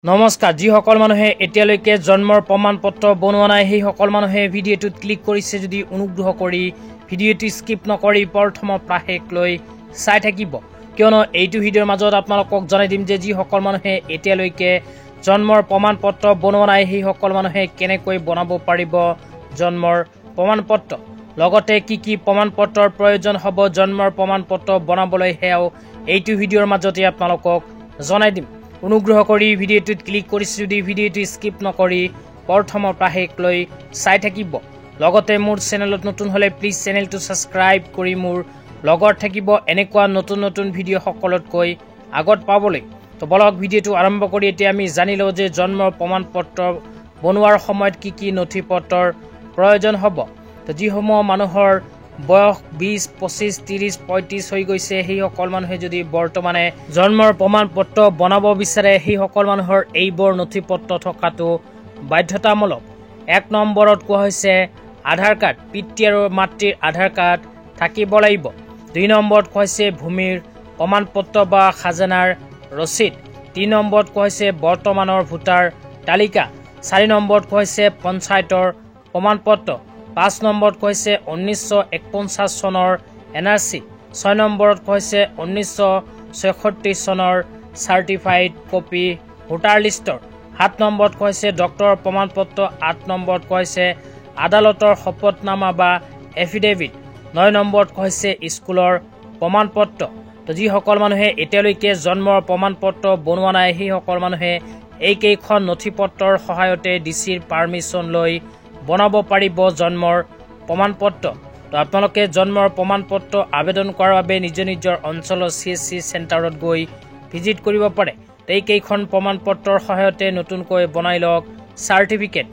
নমস্কাৰ যিসকল মানুহে এতিয়ালৈকে জন্মৰ প্ৰমাণপত্ৰ বনোৱা নাই সেই সকল মানুহে ভিডিঅ'টোত ক্লিক কৰিছে যদি অনুগ্ৰহ কৰি ভিডিঅ'টো স্কিপ নকৰি প্ৰথমৰ পৰা শেষলৈ চাই থাকিব কিয়নো এইটো ভিডিঅ'ৰ মাজত আপোনালোকক জনাই দিম যে যিসকল মানুহে এতিয়ালৈকে জন্মৰ প্ৰমাণপত্ৰ বনোৱা নাই সেই সকল মানুহে কেনেকৈ বনাব পাৰিব জন্মৰ প্ৰমাণপত্ৰ লগতে কি প্ৰমাণপত্ৰৰ প্ৰয়োজন হ'ব জন্মৰ প্ৰমাণপত্ৰ বনাবলৈ হেও এইটো ভিডিঅ'ৰ মাজতে আপোনালোকক জনাই দিম অনুগ্ৰহ কৰি ভিডিঅ'টোত ক্লিক কৰিছে যদি ভিডিঅ'টো স্কিপ নকৰি প্ৰথমৰ পৰা শেষলৈ চাই থাকিব লগতে মোৰ চেনেলত নতুন হলে প্লিজ চেনেলটো সাবস্ক্ৰাইব কৰি মোৰ লগত থাকিব এনেকুৱা নতুন ভিডিঅ' সকলোতকৈ আগত পাবলৈ তো বলক ভিডিঅ'টো আৰম্ভ কৰি এতিয়া আমি জানি লওঁ যে জন্মৰ প্ৰমাণপত্ৰ বনোৱাৰ সময়ত কি নথিপত্ৰৰ প্ৰয়োজন হ'ব তো যিসমূহ মানুহৰ বয়স 20, 25, 30, 35 হৈ গৈছে সেই সকল মানুহে যদি বৰ্তমানে জন্মৰ প্ৰমাণপত্ৰ বনাব বিচাৰে সেই সকল মানুহৰ এইবোৰ নথিপত্ৰ থকাটো বাধ্যতামূলক 1 নম্বৰত কোৱা হৈছে আধাৰ কাৰ্ড পিতৃ আৰু মাতৃৰ আধাৰ কাৰ্ড থাকিব লাগিব 2 নম্বৰত কোৱা হৈছে ভূমিৰ প্ৰমাণপত্ৰ বা খাজানাৰ ৰচিদ 3 নম্বৰত কোৱা হৈছে বৰ্তমানৰ ভোটাৰ তালিকা 4 নম্বৰত কোৱা হৈছে পঞ্চায়তৰ প্ৰমাণপত্ৰ 5 নম্বৰত কৈছে 1949 চনৰ এনআৰসি 6 নম্বৰত কৈছে 1966 চনৰ সাৰ্টিফাইড কপি ভোটাৰ লিষ্টৰ 7 নম্বৰত কৈছে ডক্টৰৰ প্ৰমাণপত্ৰ 8 নম্বৰত কৈছে আদালতৰ শপতনামা বা এফিডেভিট 9 নম্বৰত কৈছে স্কুলৰ প্ৰমাণপত্ৰ তো যিসকল মানুহে এতিয়ালৈকে জন্মৰ প্ৰমাণপত্ৰ বনোৱা নাই সেই সকল মানুহে এই কেইখন নথিপত্ৰৰ সহায়তে ডিচিৰ পাৰমিশন লৈ বনাব পাৰিব জন্মৰ প্ৰমাণপত্ৰ তো আপোনালোকে জন্মৰ প্ৰমাণপত্ৰ আবেদন কৰাৰ বাবে নিজৰ অঞ্চলৰ CSC চেণ্টাৰত গৈ ভিজিট কৰিব পাৰে এই কেইখন প্ৰমাণপত্ৰৰ সহায়তে নতুনকৈ বনাই লওক সাৰ্টিফিকেট